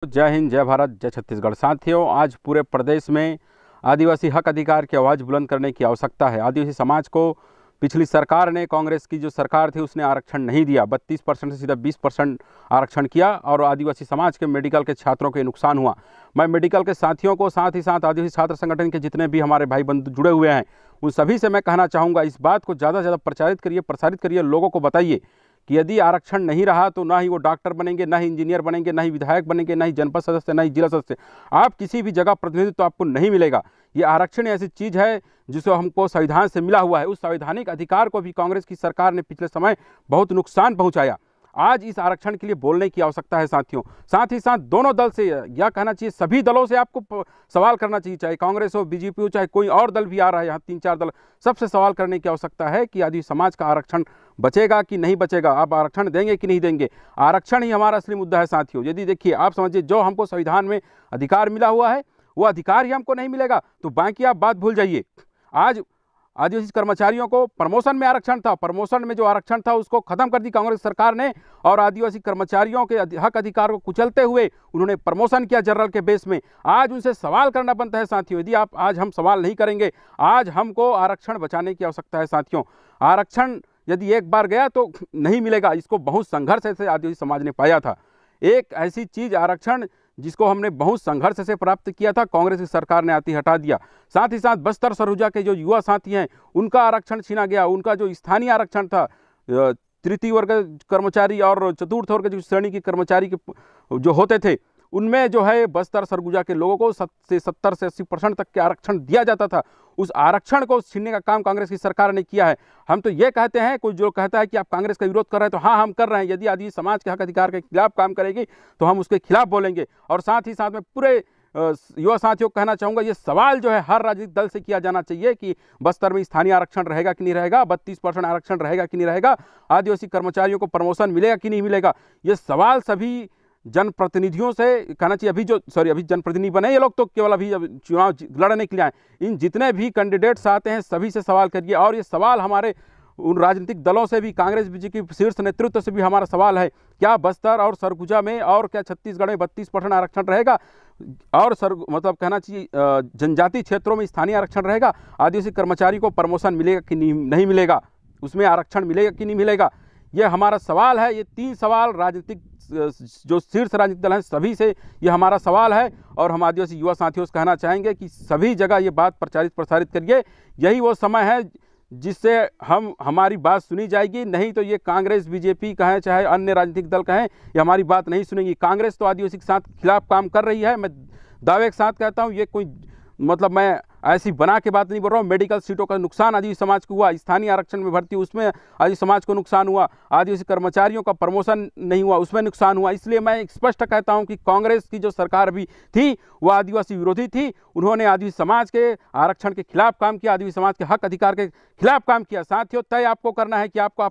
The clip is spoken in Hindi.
जय हिंद, जय भारत, जय छत्तीसगढ़। साथियों, आज पूरे प्रदेश में आदिवासी हक अधिकार की आवाज़ बुलंद करने की आवश्यकता है। आदिवासी समाज को पिछली सरकार ने, कांग्रेस की जो सरकार थी, उसने आरक्षण नहीं दिया। 32% से सीधा 20% आरक्षण किया और आदिवासी समाज के मेडिकल के छात्रों के नुकसान हुआ। मैं मेडिकल के साथियों को, साथ ही साथ आदिवासी छात्र संगठन के जितने भी हमारे भाई बंधु जुड़े हुए हैं, उन सभी से मैं कहना चाहूँगा, इस बात को ज़्यादा से ज़्यादा प्रसारित करिए, लोगों को बताइए कि यदि आरक्षण नहीं रहा तो ना ही वो डॉक्टर बनेंगे, ना ही इंजीनियर बनेंगे, ना ही विधायक बनेंगे, ना ही जनपद सदस्य, ना ही जिला सदस्य। आप किसी भी जगह प्रतिनिधित्व तो आपको नहीं मिलेगा। ये आरक्षण ऐसी चीज़ है जिसको हमको संविधान से मिला हुआ है। उस संवैधानिक अधिकार को भी कांग्रेस की सरकार ने पिछले समय बहुत नुकसान पहुंचाया। आज इस आरक्षण के लिए बोलने की आवश्यकता है साथियों। साथ ही साथ दोनों दल से यह कहना चाहिए, सभी दलों से आपको सवाल करना चाहिए, चाहे कांग्रेस हो, बीजेपी हो, चाहे कोई और दल भी आ रहा है, यहाँ 3-4 दल, सबसे सवाल करने की आवश्यकता है कि आदिवासी समाज का आरक्षण बचेगा कि नहीं बचेगा। आप आरक्षण देंगे कि नहीं देंगे। आरक्षण ही हमारा असली मुद्दा है साथियों। यदि देखिए, आप समझिए, जो हमको संविधान में अधिकार मिला हुआ है वो अधिकार ही हमको नहीं मिलेगा तो बाकी आप बात भूल जाइए। आज आदिवासी कर्मचारियों को प्रमोशन में आरक्षण था, प्रमोशन में जो आरक्षण था उसको खत्म कर दी कांग्रेस सरकार ने, और आदिवासी कर्मचारियों के हक अधिकार को कुचलते हुए उन्होंने प्रमोशन किया जनरल के बेस में। आज उनसे सवाल करना बनता है साथियों। यदि आप आज हम सवाल नहीं करेंगे, आज हमको आरक्षण बचाने की आवश्यकता है साथियों। आरक्षण यदि एक बार गया तो नहीं मिलेगा। इसको बहुत संघर्ष से आदिवासी समाज ने पाया था। एक ऐसी चीज़ आरक्षण जिसको हमने बहुत संघर्ष से प्राप्त किया था, कांग्रेस की सरकार ने आती हटा दिया। साथ ही साथ बस्तर सरगुजा के जो युवा साथी हैं, उनका आरक्षण छीना गया। उनका जो स्थानीय आरक्षण था, तृतीय वर्ग कर्मचारी और चतुर्थ वर्ग जो श्रेणी के कर्मचारी के जो होते थे, उनमें जो है बस्तर सरगुजा के लोगों को 70 से 80% तक के आरक्षण दिया जाता था। उस आरक्षण को छीनने का काम कांग्रेस की सरकार ने किया है। हम तो ये कहते हैं, कोई जो कहता है कि आप कांग्रेस का विरोध कर रहे हैं, तो हाँ, हम कर रहे हैं। यदि आदिवासी समाज के हक अधिकार के खिलाफ काम करेगी तो हम उसके खिलाफ बोलेंगे। और साथ ही साथ में पूरे युवा साथियों को कहना चाहूँगा, ये सवाल जो है हर राजनीतिक दल से किया जाना चाहिए कि बस्तर में स्थानीय आरक्षण रहेगा कि नहीं रहेगा, 32% आरक्षण रहेगा कि नहीं रहेगा, आदिवासी कर्मचारियों को प्रमोशन मिलेगा कि नहीं मिलेगा। ये सवाल सभी जनप्रतिनिधियों से कहना चाहिए। अभी जनप्रतिनिधि बने ये लोग तो केवल अभी चुनाव लड़ने के लिए आए। इन जितने भी कैंडिडेट्स आते हैं सभी से सवाल करिए, और ये सवाल हमारे उन राजनीतिक दलों से भी, कांग्रेस बीजेपी के शीर्ष नेतृत्व से भी हमारा सवाल है, क्या बस्तर और सरगुजा में और क्या छत्तीसगढ़ में 32% आरक्षण रहेगा, और मतलब कहना चाहिए जनजाति क्षेत्रों में स्थानीय आरक्षण रहेगा, आदिवासी कर्मचारी को प्रमोशन मिलेगा कि नहीं मिलेगा, उसमें आरक्षण मिलेगा कि नहीं मिलेगा। ये हमारा सवाल है। ये 3 सवाल राजनीतिक जो शीर्ष राजनीतिक दल हैं सभी से ये हमारा सवाल है, और हम आदिवासी युवा साथियों से कहना चाहेंगे कि सभी जगह ये बात प्रसारित करिए। यही वो समय है जिससे हमारी बात सुनी जाएगी। नहीं तो ये कांग्रेस बीजेपी कहें चाहे अन्य राजनीतिक दल कहें, ये हमारी बात नहीं सुनेंगी। कांग्रेस तो आदिवासी के साथ खिलाफ काम कर रही है। मैं दावे के साथ कहता हूँ, ये कोई मतलब मैं ऐसी बना के बात नहीं बोल रहा हूँ। मेडिकल सीटों का नुकसान आदिवासी समाज को हुआ, स्थानीय आरक्षण में भर्ती उसमें आदिवासी समाज को नुकसान हुआ, आदिवासी कर्मचारियों का प्रमोशन नहीं हुआ उसमें नुकसान हुआ। इसलिए मैं स्पष्ट कहता हूँ कि कांग्रेस की जो सरकार भी थी वो आदिवासी विरोधी थी। उन्होंने आदिवासी समाज के आरक्षण के खिलाफ काम किया, आदिवासी समाज के हक अधिकार के खिलाफ काम किया। साथियों, तय आपको करना है कि आपको